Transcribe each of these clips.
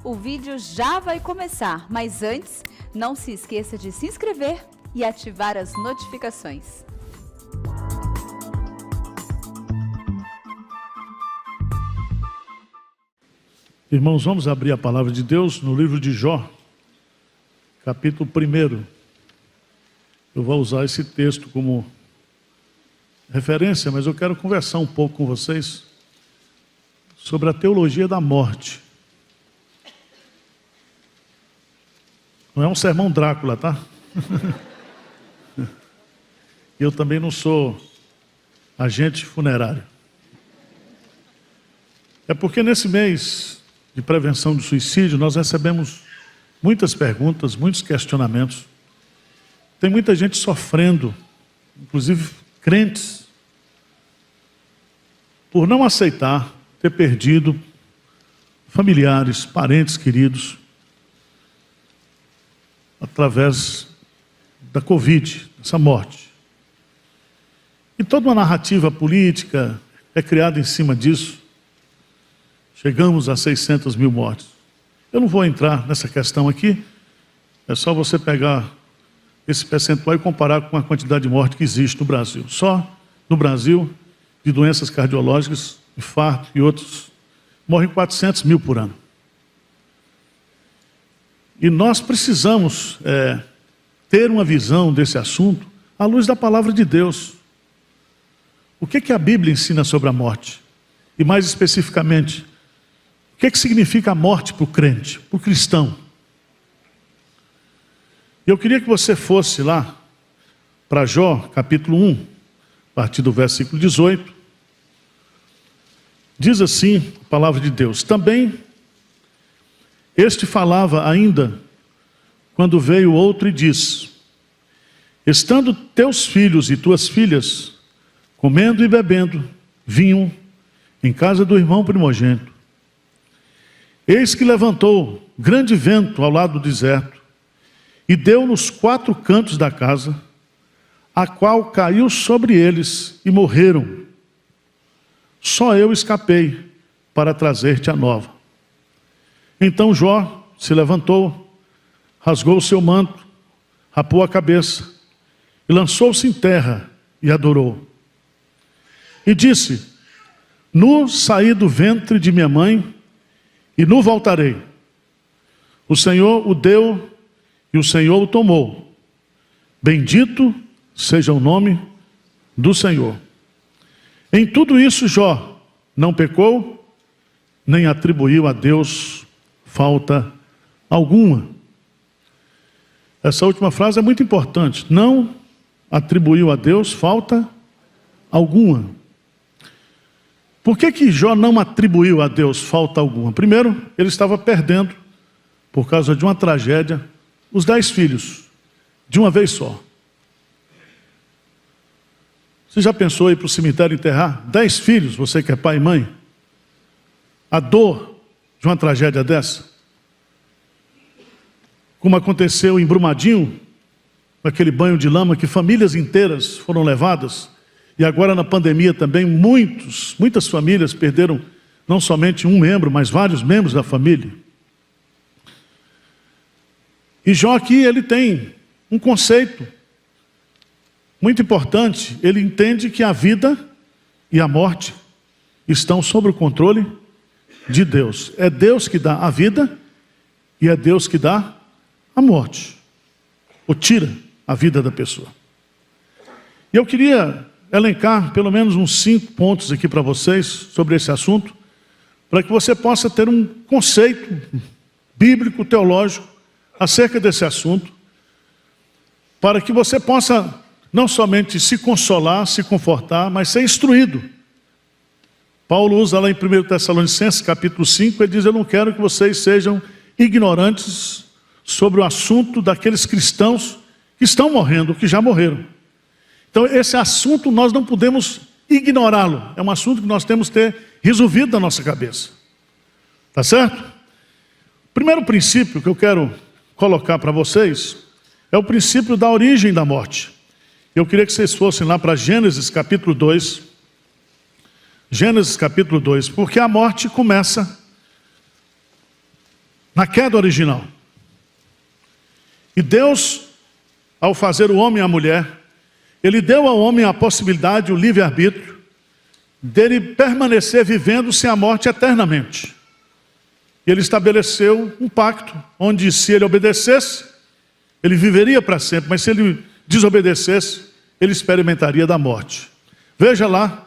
o vídeo já vai começar, mas antes, não se esqueça de se inscrever e ativar as notificações. Irmãos, vamos abrir a palavra de Deus no livro de Jó, capítulo 1. Eu vou usar esse texto como referência, mas eu quero conversar um pouco com vocês sobre a teologia da morte. Não é um sermão Drácula, tá? Eu também não sou agente funerário. É porque nesse mês de prevenção do suicídio nós recebemos muitas perguntas, muitos questionamentos. Tem muita gente sofrendo, inclusive crentes, por não aceitar ter perdido familiares, parentes queridos, através da Covid, essa morte. E toda uma narrativa política é criada em cima disso. Chegamos a 600 mil mortes. Eu não vou entrar nessa questão aqui, é só você pegar esse percentual e comparar com a quantidade de morte que existe no Brasil. Só no Brasil, de doenças cardiológicas, infarto e outros, morrem 400 mil por ano. E nós precisamos ter uma visão desse assunto à luz da palavra de Deus. O que a Bíblia ensina sobre a morte? E mais especificamente, o que significa a morte para o crente, para o cristão? Eu queria que você fosse lá para Jó, capítulo 1, a partir do versículo 18. Diz assim a palavra de Deus: também este falava ainda, quando veio outro e disse: estando teus filhos e tuas filhas comendo e bebendo vinho em casa do irmão primogênito, eis que levantou grande vento ao lado do deserto, e deu nos 4 cantos da casa, a qual caiu sobre eles e morreram. Só eu escapei para trazer-te a nova. Então Jó se levantou, rasgou o seu manto, rapou a cabeça, e lançou-se em terra e adorou. E disse: nu saí do ventre de minha mãe, e nu voltarei. O Senhor o deu, e o Senhor o tomou. Bendito seja o nome do Senhor. Em tudo isso Jó não pecou, nem atribuiu a Deus falta alguma. Essa última frase é muito importante. Não atribuiu a Deus falta alguma. Por que Jó não atribuiu a Deus falta alguma? Primeiro, ele estava perdendo, por causa de uma tragédia, os 10 filhos, de uma vez só. Você já pensou em ir para o cemitério enterrar 10 filhos, você que é pai e mãe? A dor de uma tragédia dessa? Como aconteceu em Brumadinho, aquele banho de lama que famílias inteiras foram levadas, e agora na pandemia também muitas famílias perderam não somente um membro, mas vários membros da família. E Jó aqui, ele tem um conceito muito importante. Ele entende que a vida e a morte estão sob o controle de Deus. É Deus que dá a vida e é Deus que dá a morte, ou tira a vida da pessoa. E eu queria elencar pelo menos uns 5 pontos aqui para vocês sobre esse assunto, para que você possa ter um conceito bíblico, teológico, acerca desse assunto, para que você possa não somente se consolar, se confortar, mas ser instruído. Paulo usa lá em 1 Tessalonicenses capítulo 5, ele diz: eu não quero que vocês sejam ignorantes sobre o assunto daqueles cristãos que estão morrendo, que já morreram. Então esse assunto nós não podemos ignorá-lo, é um assunto que nós temos que ter resolvido na nossa cabeça. Tá certo? O primeiro princípio que eu quero colocar para vocês é o princípio da origem da morte. Eu queria que vocês fossem lá para Gênesis capítulo 2. Gênesis capítulo 2, porque a morte começa na queda original. E Deus, ao fazer o homem e a mulher, Ele deu ao homem a possibilidade, o livre-arbítrio, dele permanecer vivendo sem a morte eternamente. Ele estabeleceu um pacto, onde se ele obedecesse, ele viveria para sempre, mas se ele desobedecesse, ele experimentaria da morte. Veja lá,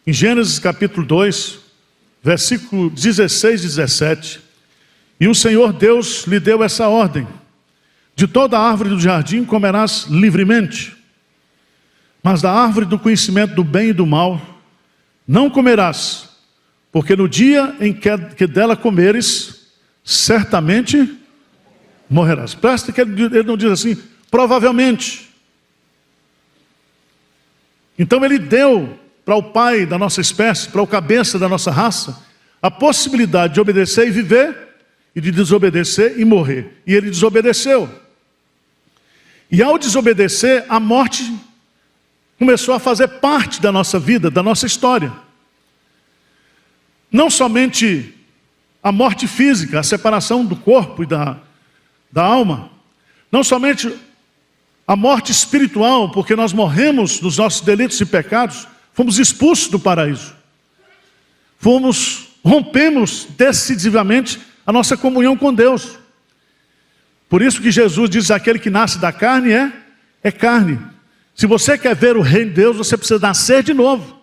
em Gênesis capítulo 2, versículo 16 e 17, e o Senhor Deus lhe deu essa ordem: de toda árvore do jardim comerás livremente, mas da árvore do conhecimento do bem e do mal não comerás, porque no dia em que dela comeres, certamente morrerás. Presta que ele não diz assim, provavelmente. Então ele deu para o pai da nossa espécie, para o cabeça da nossa raça, a possibilidade de obedecer e viver, e de desobedecer e morrer. E ele desobedeceu. E ao desobedecer, a morte começou a fazer parte da nossa vida, da nossa história. Não somente a morte física, a separação do corpo e da alma. Não somente a morte espiritual, porque nós morremos nos nossos delitos e pecados, fomos expulsos do paraíso. Rompemos decisivamente a nossa comunhão com Deus. Por isso que Jesus diz, aquele que nasce da carne é carne. Se você quer ver o reino de Deus, você precisa nascer de novo.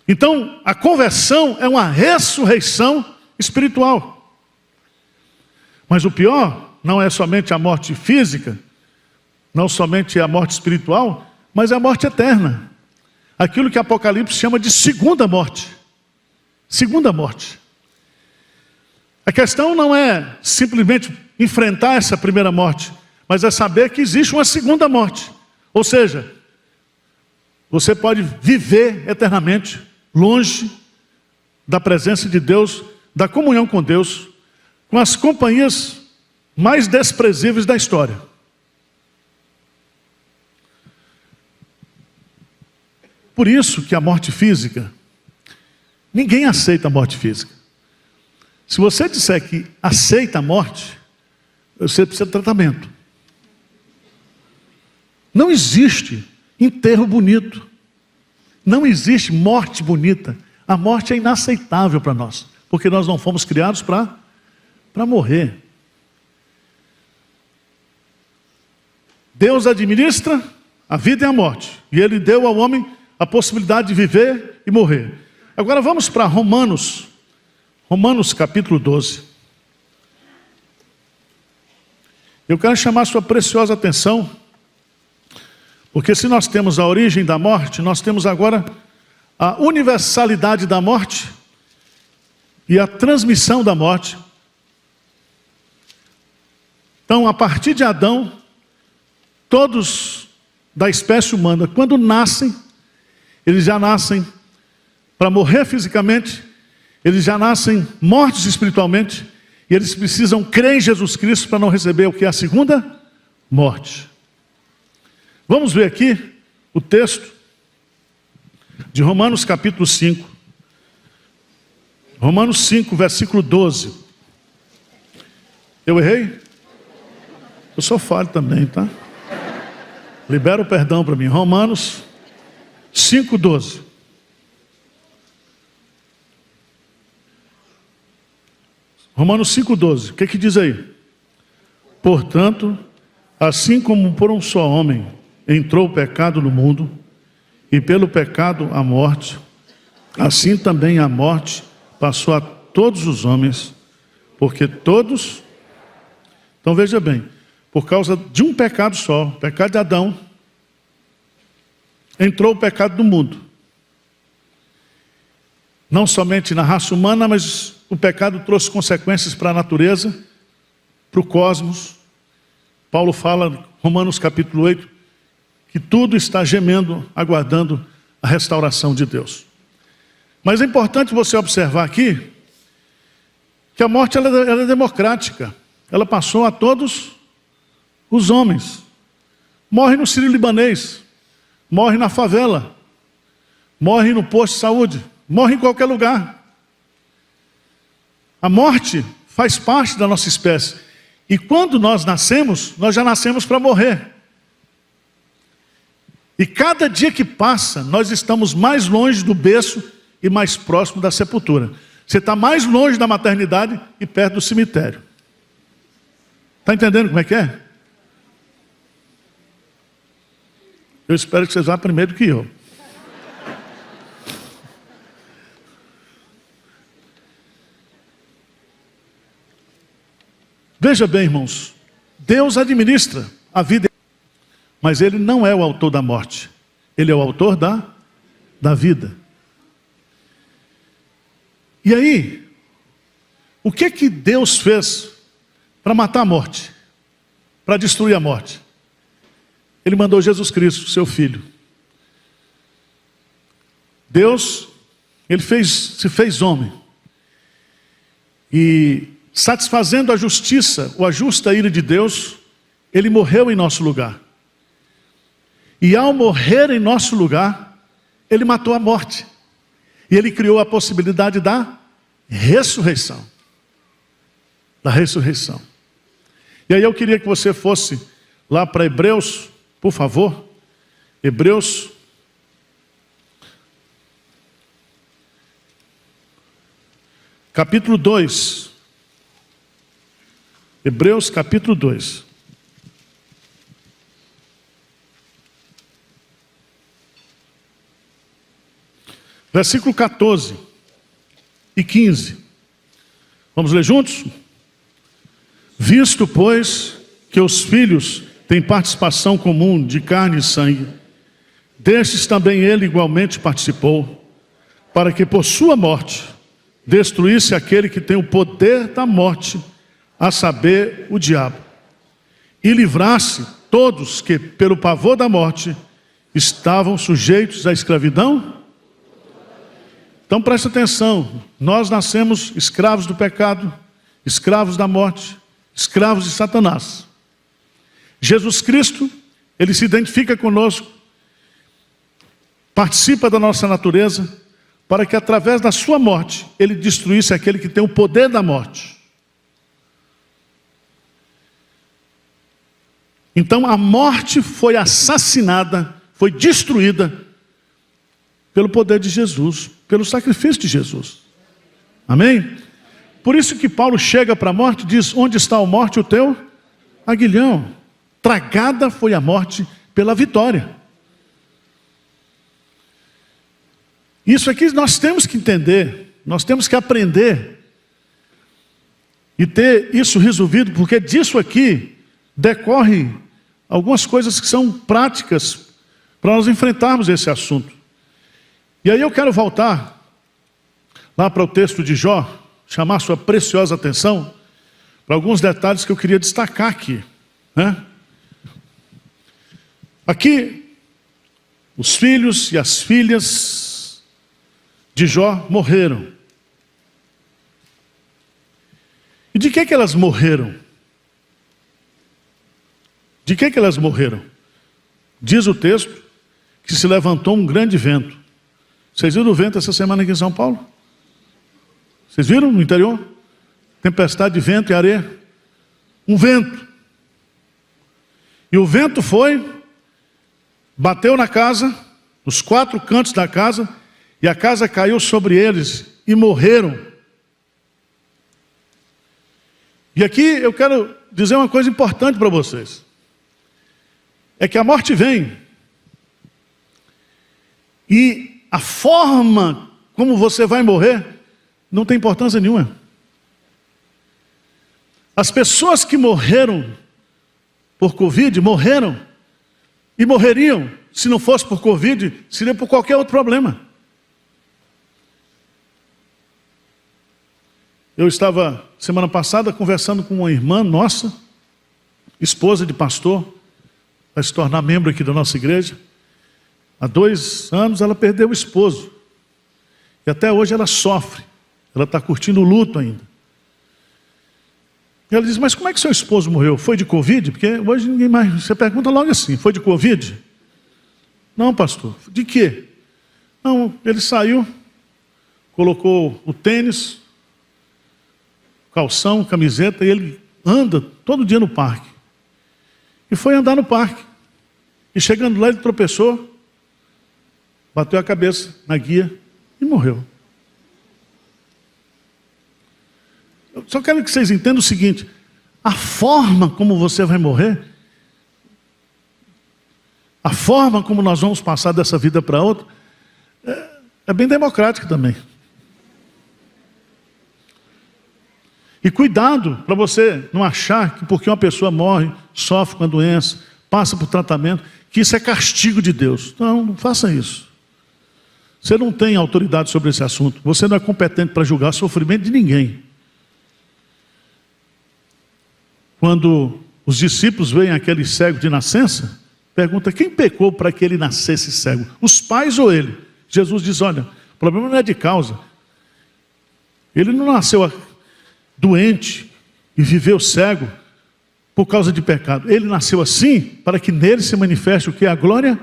Então, a conversão é uma ressurreição espiritual. Mas o pior não é somente a morte física, não somente a morte espiritual, mas é a morte eterna. Aquilo que Apocalipse chama de segunda morte. Segunda morte. A questão não é simplesmente enfrentar essa primeira morte, mas é saber que existe uma segunda morte. Ou seja, você pode viver eternamente longe da presença de Deus, da comunhão com Deus, com as companhias mais desprezíveis da história. Por isso que a morte física, ninguém aceita a morte física. Se você disser que aceita a morte, você precisa de tratamento. Não existe enterro bonito. Não existe morte bonita. A morte é inaceitável para nós, porque nós não fomos criados para morrer. Deus administra a vida e a morte, e Ele deu ao homem a possibilidade de viver e morrer. Agora vamos para Romanos capítulo 12. Eu quero chamar a sua preciosa atenção, porque se nós temos a origem da morte, nós temos agora a universalidade da morte e a transmissão da morte. Então, a partir de Adão, todos da espécie humana, quando nascem, eles já nascem para morrer fisicamente, eles já nascem mortos espiritualmente, e eles precisam crer em Jesus Cristo para não receber o que é a segunda morte. Vamos ver aqui o texto de Romanos capítulo 5. Romanos 5, versículo 12. Eu errei? Eu sou falho também, tá? Libera o perdão para mim. Romanos 5, 12. Romanos 5, 12. O que diz aí? Portanto, assim como por um só homem entrou o pecado no mundo, e pelo pecado a morte, assim também a morte passou a todos os homens, porque todos... Então veja bem, por causa de um pecado só, o pecado de Adão, entrou o pecado no mundo. Não somente na raça humana, mas o pecado trouxe consequências para a natureza, para o cosmos. Paulo fala, Romanos capítulo 8, que tudo está gemendo, aguardando a restauração de Deus. Mas é importante você observar aqui, que a morte ela é democrática. Ela passou a todos os homens. Morre no Sírio-Libanês, morre na favela, morre no posto de saúde, morre em qualquer lugar. A morte faz parte da nossa espécie. E quando nós nascemos, nós já nascemos para morrer. E cada dia que passa, nós estamos mais longe do berço e mais próximo da sepultura. Você está mais longe da maternidade e perto do cemitério. Está entendendo como é que é? Eu espero que vocês vá primeiro que eu. Veja bem, irmãos, Deus administra a vida, mas Ele não é o autor da morte. Ele é o autor da vida. E aí, o que Deus fez para matar a morte? Para destruir a morte? Ele mandou Jesus Cristo, seu Filho. Deus, Ele se fez homem. E satisfazendo a justiça, ou a justa ira de Deus, Ele morreu em nosso lugar. E ao morrer em nosso lugar, Ele matou a morte. E Ele criou a possibilidade da ressurreição. Da ressurreição. E aí eu queria que você fosse lá para Hebreus, por favor. Hebreus. Capítulo 2. Hebreus capítulo 2. Versículo 14 e 15. Vamos ler juntos? Visto, pois, que os filhos têm participação comum de carne e sangue, destes também ele igualmente participou, para que por sua morte destruísse aquele que tem o poder da morte, a saber, o diabo, e livrasse todos que, pelo pavor da morte, estavam sujeitos à escravidão. Então presta atenção, nós nascemos escravos do pecado, escravos da morte, escravos de Satanás. Jesus Cristo, Ele se identifica conosco, participa da nossa natureza, para que através da sua morte, Ele destruísse aquele que tem o poder da morte. Então a morte foi assassinada, foi destruída pelo poder de Jesus, pelo sacrifício de Jesus. Amém? Por isso que Paulo chega para a morte e diz: onde está a morte, o teu aguilhão? Tragada foi a morte pela vitória. Isso aqui nós temos que entender, nós temos que aprender e ter isso resolvido, porque disso aqui decorre algumas coisas que são práticas para nós enfrentarmos esse assunto. E aí eu quero voltar lá para o texto de Jó, chamar sua preciosa atenção para alguns detalhes que eu queria destacar aqui, né? Aqui, os filhos e as filhas de Jó morreram. E de que elas morreram? De que elas morreram? Diz o texto que se levantou um grande vento. Vocês viram o vento essa semana aqui em São Paulo? Vocês viram no interior? Tempestade de vento e areia. Um vento. E o vento foi, bateu na casa, nos 4 cantos da casa, e a casa caiu sobre eles e morreram. E aqui eu quero dizer uma coisa importante para vocês. É que a morte vem. E a forma como você vai morrer não tem importância nenhuma. As pessoas que morreram por Covid, morreram. E morreriam, se não fosse por Covid, seria por qualquer outro problema. Eu estava, semana passada, conversando com uma irmã nossa, esposa de pastor, vai se tornar membro aqui da nossa igreja. Há 2 anos ela perdeu o esposo. E até hoje ela sofre. Ela está curtindo o luto ainda. E ela diz: mas como é que seu esposo morreu? Foi de Covid? Porque hoje ninguém mais... Você pergunta logo assim: foi de Covid? Não, pastor. De quê? Não, ele saiu, colocou o tênis, calção, camiseta, e ele anda todo dia no parque. E foi andar no parque. E chegando lá, ele tropeçou, bateu a cabeça na guia e morreu. Eu só quero que vocês entendam o seguinte: a forma como você vai morrer, a forma como nós vamos passar dessa vida para outra, é bem democrática também. E cuidado para você não achar que porque uma pessoa morre, sofre com a doença, passa por tratamento, que isso é castigo de Deus. Não, não faça isso. Você não tem autoridade sobre esse assunto. Você não é competente para julgar o sofrimento de ninguém. Quando os discípulos veem aquele cego de nascença, pergunta: quem pecou para que ele nascesse cego? Os pais ou ele? Jesus diz: olha, o problema não é de causa. Ele não nasceu doente e viveu cego por causa de pecado. Ele nasceu assim para que nele se manifeste o que é a glória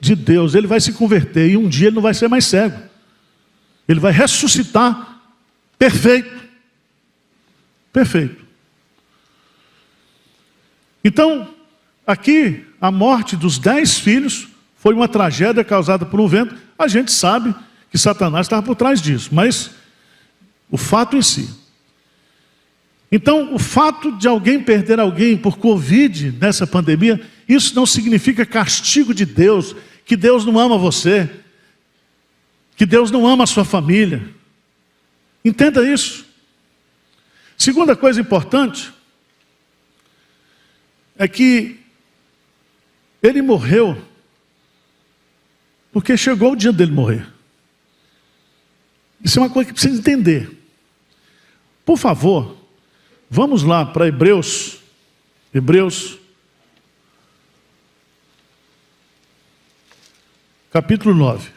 de Deus. Ele vai se converter e um dia ele não vai ser mais cego. Ele vai ressuscitar perfeito. Perfeito. Então, aqui, a morte dos 10 filhos foi uma tragédia causada por um vento. A gente sabe que Satanás estava por trás disso, mas o fato em si. Então, o fato de alguém perder alguém por Covid nessa pandemia, isso não significa castigo de Deus, que Deus não ama você, que Deus não ama a sua família. Entenda isso. Segunda coisa importante é que ele morreu porque chegou o dia dele morrer. Isso é uma coisa que precisa entender. Por favor, vamos lá para Hebreus. Hebreus, capítulo 9.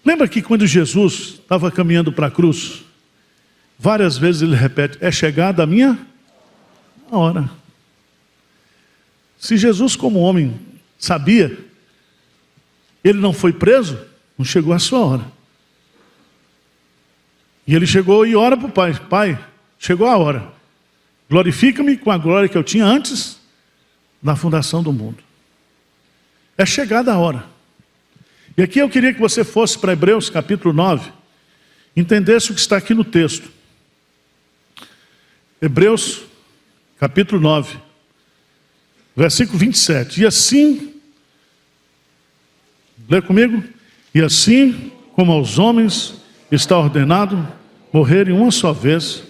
Lembra que quando Jesus estava caminhando para a cruz, várias vezes ele repete: é chegada a minha hora. Se Jesus, como homem, sabia, ele não foi preso, não chegou a sua hora. E ele chegou e ora para o Pai: Pai, chegou a hora. Glorifica-me com a glória que eu tinha antes da fundação do mundo. É chegada a hora. E aqui eu queria que você fosse para Hebreus capítulo 9, entendesse o que está aqui no texto. Hebreus capítulo 9, versículo 27. E assim, lê comigo: e assim como aos homens está ordenado morrerem uma só vez,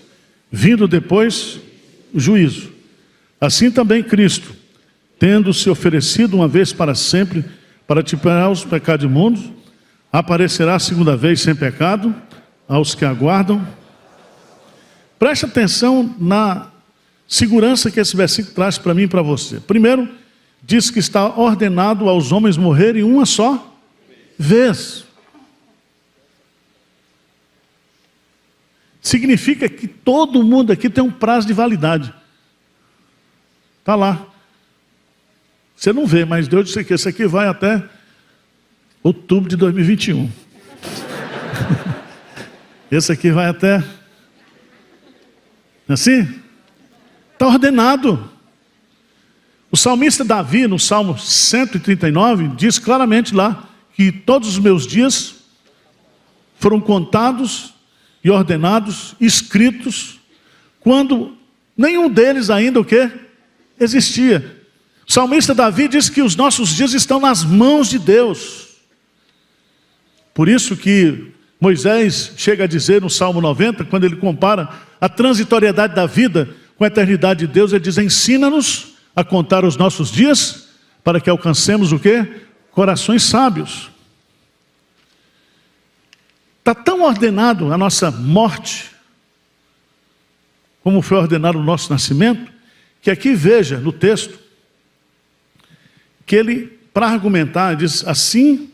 vindo depois o juízo, assim também Cristo, tendo se oferecido uma vez para sempre para tirar os pecados imundos, aparecerá a segunda vez sem pecado aos que aguardam. Preste atenção na segurança que esse versículo traz para mim e para você. Primeiro, diz que está ordenado aos homens morrerem uma só vez. Significa que todo mundo aqui tem um prazo de validade. Está lá. Você não vê, mas Deus disse que esse aqui vai até outubro de 2021. Esse aqui vai até... Assim? Está ordenado. O salmista Davi, no Salmo 139, diz claramente lá que todos os meus dias foram contados e ordenados, escritos, quando nenhum deles ainda o quê? Existia. O salmista Davi diz que os nossos dias estão nas mãos de Deus. Por isso que Moisés chega a dizer no Salmo 90, quando ele compara a transitoriedade da vida com a eternidade de Deus, ele diz: ensina-nos a contar os nossos dias, para que alcancemos o quê? Corações sábios. Está tão ordenado a nossa morte, como foi ordenado o nosso nascimento, que aqui veja no texto, que ele, para argumentar, diz: assim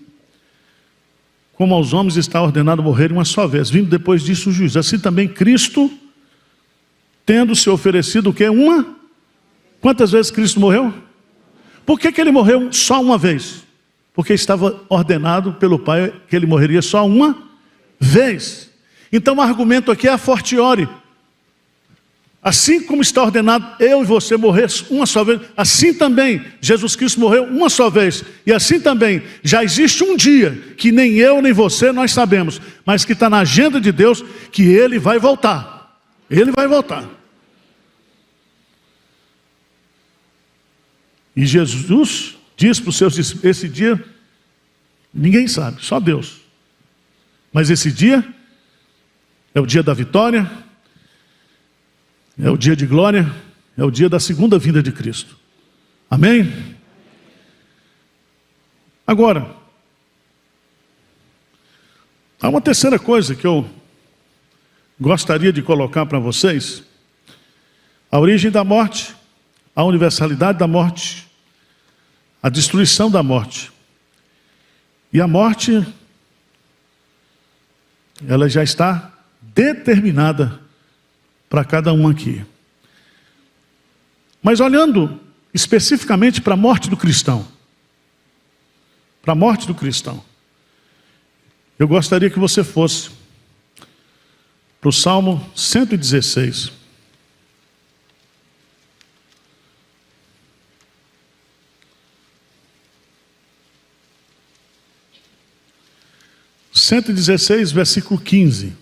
como aos homens está ordenado morrer uma só vez, vindo depois disso o juízo, assim também Cristo, tendo se oferecido o quê? Quantas vezes Cristo morreu? Por que ele morreu só uma vez? porque estava ordenado pelo Pai que ele morreria só uma vez. Então o argumento aqui é a fortiori. Assim como está ordenado eu e você morrer uma só vez, assim também Jesus Cristo morreu uma só vez. E assim também já existe um dia que nem eu nem você nós sabemos, mas que está na agenda de Deus, que Ele vai voltar. Ele vai voltar. E Jesus diz para os seus discípulos, esse dia ninguém sabe, só Deus. Mas esse dia é o dia da vitória, é o dia de glória, é o dia da segunda vinda de Cristo. Amém? Agora, há uma terceira coisa que eu gostaria de colocar para vocês. A origem da morte, a universalidade da morte, a destruição da morte. E a morte, ela já está determinada para cada um aqui. Mas olhando especificamente para a morte do cristão, para a morte do cristão, eu gostaria que você fosse para o Salmo 116. Versículo 15.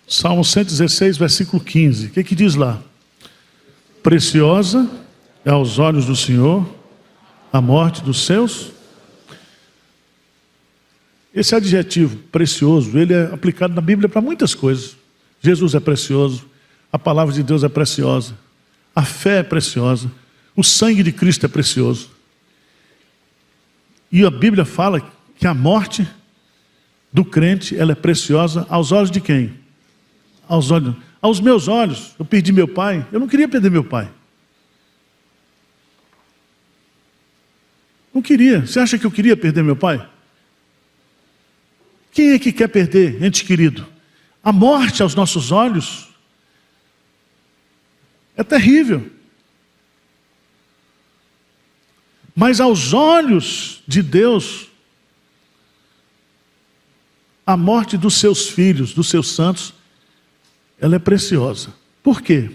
Salmo 116, versículo 15. O que diz lá? Preciosa é aos olhos do Senhor a morte dos seus. Esse adjetivo, precioso, ele é aplicado na Bíblia para muitas coisas. Jesus é precioso, a palavra de Deus é preciosa, a fé é preciosa, o sangue de Cristo é precioso. E a Bíblia fala que a morte do crente, ela é preciosa aos olhos de quem? Aos meus olhos. Eu perdi meu pai, eu não queria perder meu pai. Não queria. Você acha que eu queria perder meu pai? Quem é que quer perder, ente querido? A morte aos nossos olhos é terrível. Mas aos olhos de Deus, a morte dos seus filhos, dos seus santos, ela é preciosa. Por quê?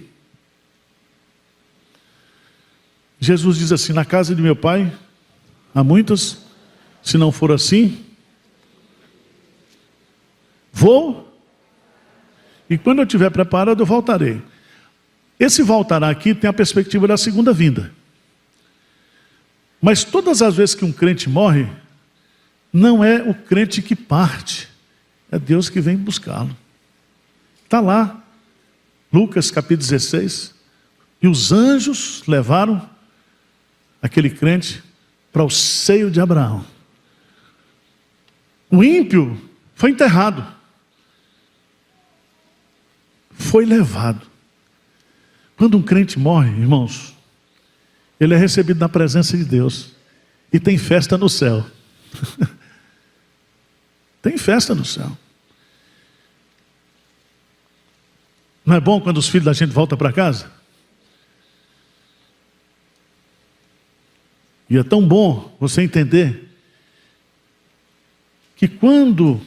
Jesus diz assim, na casa de meu pai há muitas, se não for assim, vou, e quando eu estiver preparado eu voltarei. Esse voltará aqui tem a perspectiva da segunda vinda. Mas todas as vezes que um crente morre, não é o crente que parte, é Deus que vem buscá-lo. Está lá, Lucas capítulo 16, e os anjos levaram aquele crente para o seio de Abraão. O ímpio foi enterrado, foi levado. Quando um crente morre, irmãos, ele é recebido na presença de Deus. E tem festa no céu. Tem festa no céu. Não é bom quando os filhos da gente voltam para casa? E é tão bom você entender que quando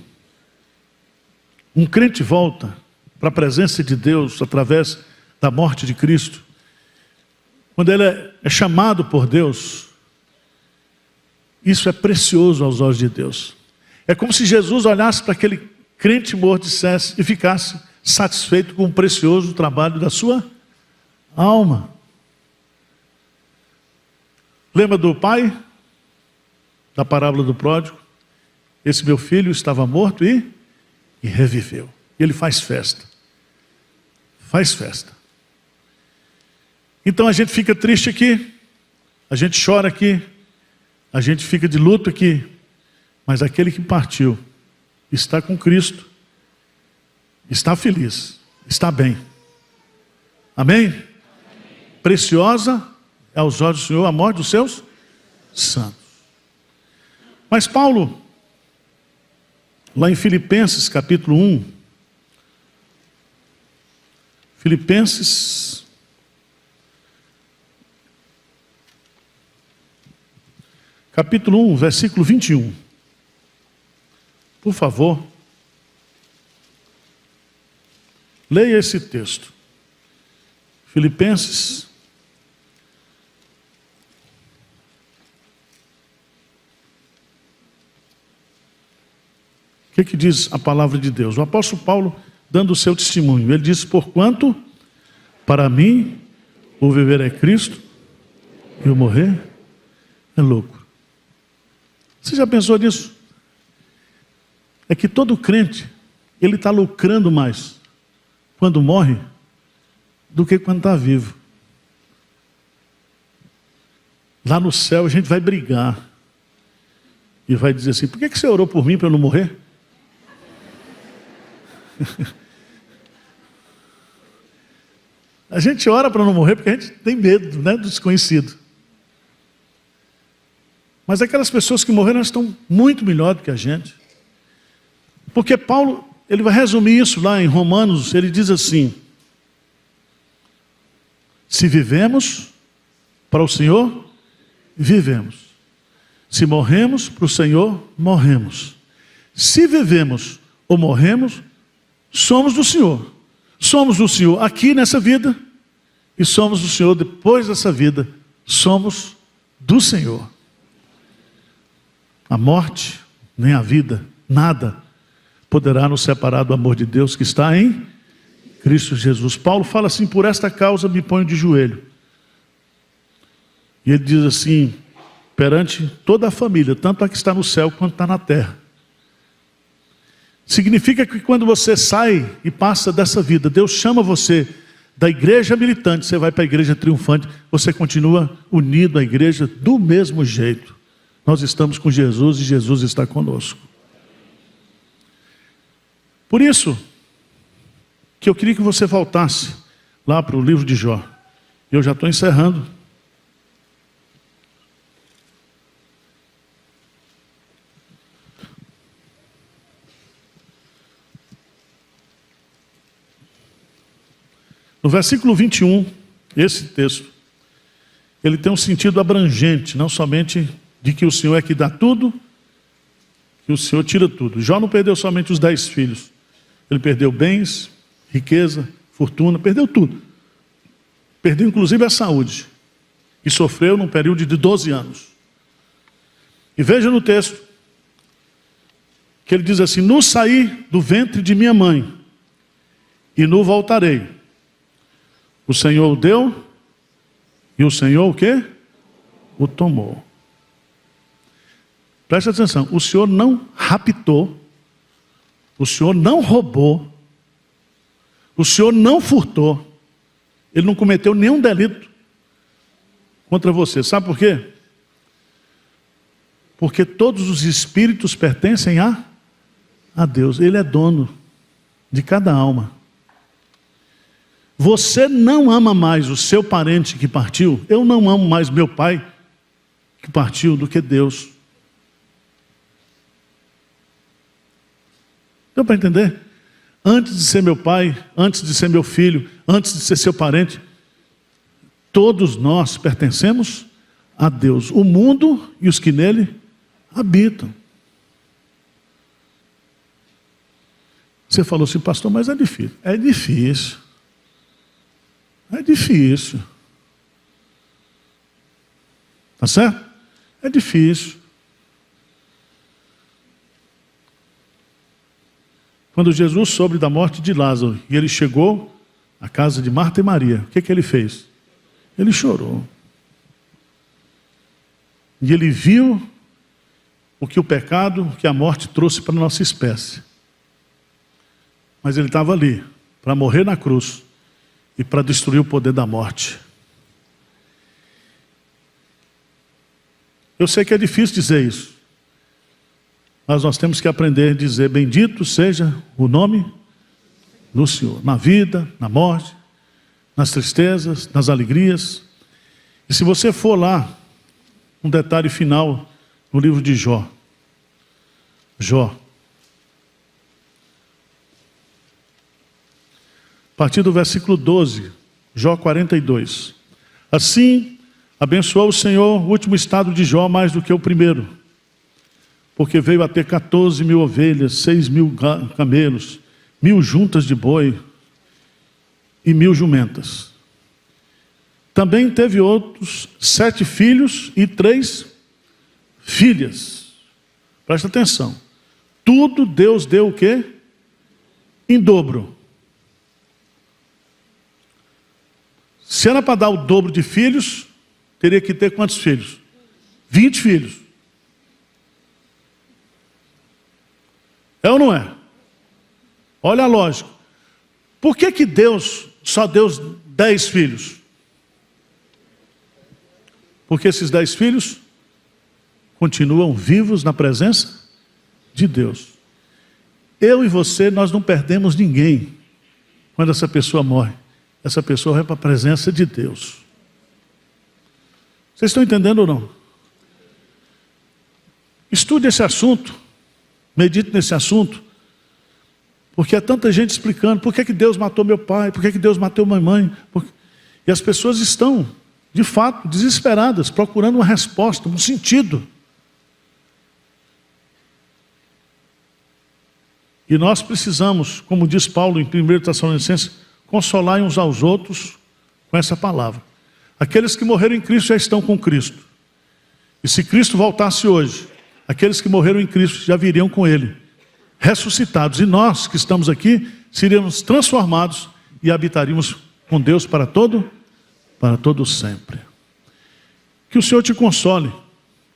um crente volta para a presença de Deus através da morte de Cristo, quando ele é chamado por Deus, isso é precioso aos olhos de Deus. É como se Jesus olhasse para aquele crente morto e ficasse satisfeito com o precioso trabalho da sua alma. Lembra do pai? Da parábola do pródigo? Esse meu filho estava morto e reviveu. E ele faz festa. Faz festa. Então a gente fica triste aqui, a gente chora aqui, a gente fica de luto aqui, mas aquele que partiu está com Cristo, está feliz, está bem. Amém? Amém. Preciosa é aos olhos do Senhor a morte dos seus santos. Mas Paulo, lá em Filipenses capítulo 1, Filipenses capítulo 1, versículo 21. Por favor, leia esse texto. Filipenses, o que diz a palavra de Deus? O apóstolo Paulo, dando o seu testemunho, ele diz: porquanto para mim o viver é Cristo e o morrer é lucro. Você já pensou nisso? É que todo crente, ele está lucrando mais quando morre do que quando está vivo. Lá no céu a gente vai brigar e vai dizer assim: por que você orou por mim para eu não morrer? A gente ora para não morrer porque a gente tem medo, né, do desconhecido. Mas aquelas pessoas que morreram estão muito melhor do que a gente. Porque Paulo, ele vai resumir isso lá em Romanos, ele diz assim: se vivemos para o Senhor, vivemos. Se morremos para o Senhor, morremos. Se vivemos ou morremos, somos do Senhor. Somos do Senhor aqui nessa vida e somos do Senhor depois dessa vida. Somos do Senhor. A morte, nem a vida, nada poderá nos separar do amor de Deus que está em Cristo Jesus. Paulo fala assim: por esta causa me ponho de joelho. E ele diz assim, perante toda a família, tanto a que está no céu quanto está na terra. Significa que quando você sai e passa dessa vida, Deus chama você da igreja militante, você vai para a igreja triunfante, você continua unido à igreja do mesmo jeito. Nós estamos com Jesus e Jesus está conosco. Por isso que eu queria que você voltasse lá para o livro de Jó. Eu já estou encerrando. No versículo 21, esse texto, ele tem um sentido abrangente, não somente de que o Senhor é que dá tudo, que o Senhor tira tudo. Jó não perdeu somente os 10 filhos, ele perdeu bens, riqueza, fortuna, perdeu tudo. Perdeu inclusive a saúde, e sofreu num período de 12 anos. E veja no texto, que ele diz assim: no saí do ventre de minha mãe, e no voltarei. O Senhor o deu, e o Senhor o quê? O tomou. Preste atenção, o Senhor não raptou, o Senhor não roubou, o Senhor não furtou, Ele não cometeu nenhum delito contra você. Sabe por quê? Porque todos os espíritos pertencem a Deus. Ele é dono de cada alma. Você não ama mais o seu parente que partiu. Eu não amo mais meu pai que partiu do que Deus. Deu para entender? Antes de ser meu pai, antes de ser meu filho, antes de ser seu parente, todos nós pertencemos a Deus. O mundo e os que nele habitam. Você falou assim: pastor, mas é difícil. É difícil. É difícil. Tá certo? É difícil. Quando Jesus soube da morte de Lázaro e ele chegou à casa de Marta e Maria, o que ele fez? Ele chorou. E ele viu o que o pecado, o que a morte trouxe para a nossa espécie. Mas ele estava ali para morrer na cruz e para destruir o poder da morte. Eu sei que é difícil dizer isso, mas nós temos que aprender a dizer: bendito seja o nome do Senhor, na vida, na morte, nas tristezas, nas alegrias. E se você for lá, um detalhe final no livro de Jó. A partir do versículo 12, Jó 42. Assim, Abençoou o Senhor o último estado de Jó mais do que o primeiro, porque veio a ter 14.000 ovelhas, 6.000 camelos, 1.000 juntas de boi e 1.000 jumentas. Também teve outros 7 filhos e 3 filhas. Presta atenção. Tudo Deus deu o quê? Em dobro. Se era para dar o dobro de filhos, teria que ter quantos filhos? 20 filhos. É ou não é? Olha a lógica. Por que Deus só deu 10 filhos? Porque esses 10 filhos continuam vivos na presença de Deus. Eu e você, nós não perdemos ninguém quando essa pessoa morre. Essa pessoa vai para a presença de Deus. Vocês estão entendendo ou não? Estude esse assunto, medite nesse assunto, porque há tanta gente explicando por que Deus matou meu pai, por que Deus matou minha mãe. E as pessoas estão, de fato, desesperadas, procurando uma resposta, um sentido. E nós precisamos, como diz Paulo em 1 Tessalonicenses, consolar uns aos outros com essa palavra. Aqueles que morreram em Cristo já estão com Cristo. E se Cristo voltasse hoje, aqueles que morreram em Cristo já viriam com Ele, ressuscitados. E nós que estamos aqui, seríamos transformados e habitaríamos com Deus para todo sempre. Que o Senhor te console,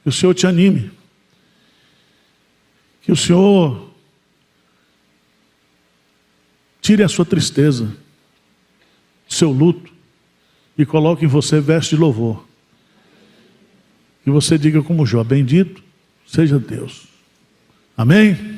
que o Senhor te anime, que o Senhor tire a sua tristeza, seu luto, e coloque em você veste de louvor. E você diga como Jó: bendito seja Deus. Amém?